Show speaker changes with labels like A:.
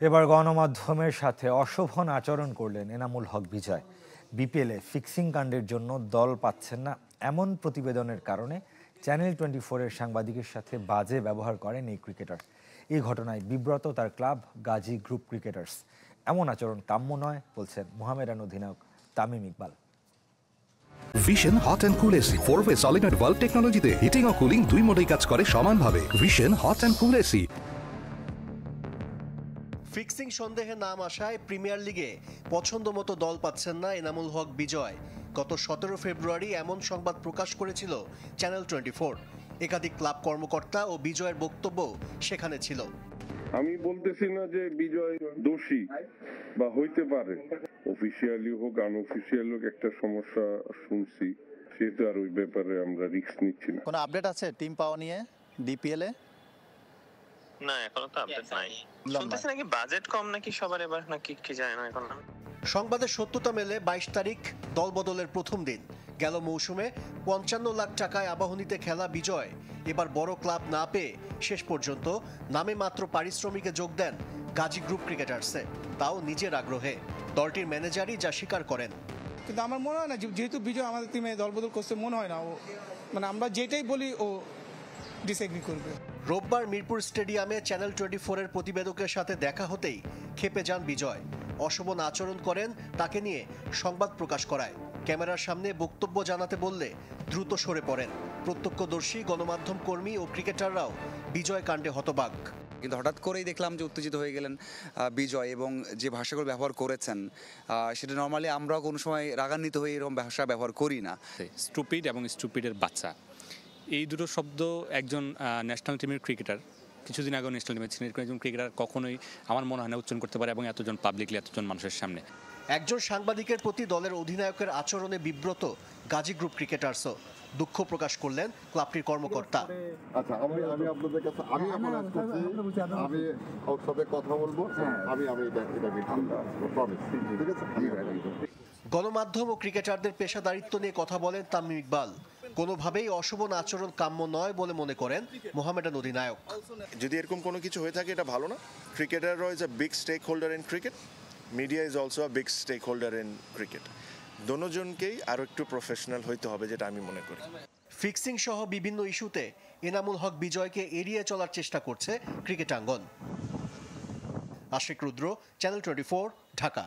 A: এবার গণমাধ্যমের সাথে অশোভন আচরণ করলেন এনামুল হক বিজয়। বিপিএলে ফিক্সিং কাণ্ডের জন্য দল পাচ্ছেন না এমন প্রতিবেদনের কারণে চ্যানেল 24-এর সাংবাদিকের সাথে বাজে ব্যবহার করেন এই ক্রিকেটার। এই ঘটনায় বিব্রত তার ক্লাব গাজী গ্রুপ ক্রিকেটার্স। এমন আচরণ কাম্য নয় বলছেন মোহামেডান অধিনায়ক Tamim Iqbal.
B: Vision hot and cool AC 4-ওয়ে সলিনয়েড ভালভ টেকনোলজিতে হিটিং ও কুলিং দুই মোডেই কাজ করে সমানভাবে। Vision hot and cool AC.
C: Fixing সন্দেহে নাম আসায় প্রিমিয়ার লিগে পছন্দ মতো দল পাচ্ছেন না এনামুল হক বিজয়। গত 17 ফেব্রুয়ারি এমন সংবাদ প্রকাশ করেছিল চ্যানেল 24। একাধিক ক্লাব কর্মকর্তা ও বিজয়ের বক্তব্য সেখানে ছিল।
D: আমি বলতেছি না যে বিজয় দোষী বা হইতে পারে, অফিসিয়ালি হোক আনঅফিসিয়াল হোক একটা সমস্যা শুনছি, সেহেতু আর ওই ব্যাপারে আমরা রিস্ক নিচ্ছি না।
E: কোনো আপডেট আছে টিম পাওয়া নিয়ে ডিপিএল এ?
F: না, এখনো তো আপডেট নাই। শুনতেছি নাকি বাজেট কম নাকি সবার এবার, নাকি কি জানি না এখন।
C: সংবাদের সত্যতা মেলে 22 তারিখ দল বদলের প্রথম দিন। গেল মৌসুমে 55 লাখ টাকায় আবাহনীতে খেলা বিজয় এবার বড় ক্লাব না পেয়ে শেষ পর্যন্ত নামে মাত্র পারিশ্রমিকে যোগ দেন গাজী গ্রুপ ক্রিকেটার্সে, তাও নিজের আগ্রহে। দলটির ম্যানেজারই যা স্বীকার করেন।
G: কিন্তু আমার মনে হয় না যেহেতু বিজয় আমাদের টিমে দলবদল করছে, মনে হয় না ও আমরা যেটাই বলি ও ডিসএগ্রি করবে।
C: রোববার মিরপুর স্টেডিয়ামে চ্যানেল 24-এর প্রতিবেদকের সাথে দেখা হতেই ক্ষেপে যান বিজয়। অশোভন আচরণ করেন তাকে নিয়ে সংবাদ প্রকাশ করায়। ক্যামেরার সামনে বক্তব্য জানাতে বললে দ্রুত সরে পড়েন। প্রত্যক্ষদর্শী গণমাধ্যম কর্মী ও ক্রিকেটাররাও বিজয় কাণ্ডে হতবাক।
H: কিন্তু হঠাৎ করেই দেখলাম যে উত্তেজিত হয়ে গেলেন বিজয় এবং যে ভাষাগুলো ব্যবহার করেছেন সেটা নর্মালি আমরাও কোনো সময় রাগান্বিত হয়ে এরকম ভাষা ব্যবহার করি না।
I: স্টুপিড এবং স্টুপিডের বাচ্চা, এই দুটো শব্দ একজন ন্যাশনাল টিমের ক্রিকেটার, কিছুদিন আগেও ন্যাশনাল টিমের ছিলেন একজন ক্রিকেটার কখনোই আমার মনে হয় না উচ্চারণ করতে পারে, এবং এতজন পাবলিকলি এতজন মানুষের সামনে।
C: একজন সাংবাদিকের প্রতি দলের অধিনায়কের আচরণে বিব্রত গাজী গ্রুপ ক্রিকেটার্সও। দুঃখ প্রকাশ করলেন ক্লাবটির কর্মকর্তা।
J: আচ্ছা, আমি আপনাদের কাছে আমি ওর সাথে কথা বলবো।
C: গণমাধ্যম ও ক্রিকেটারদের পেশাদারিত্ব নিয়ে কথা বলেন তামিম ইকবাল। কোনোভাবেই অশোভন আচরণ কাম্য নয় বলে মনে করেন মোহামেডান অধিনায়ক।
K: যদি এরকম কোনো কিছু হয়ে থাকে এটা ভালো না। ক্রিকেটাররা is a big stakeholder in cricket, media is also a big stakeholder in cricket. দোনোজনকেই আরও একটু প্রফেশনাল হইতে হবে, যেটা আমি মনে করি।
C: ফিক্সিং সহ বিভিন্ন ইস্যুতে এনামুল হক বিজয়কে এড়িয়ে চলার চেষ্টা করছে ক্রিকেটাঙ্গন। আশিক রুদ্র, চ্যানেল 24, ঢাকা।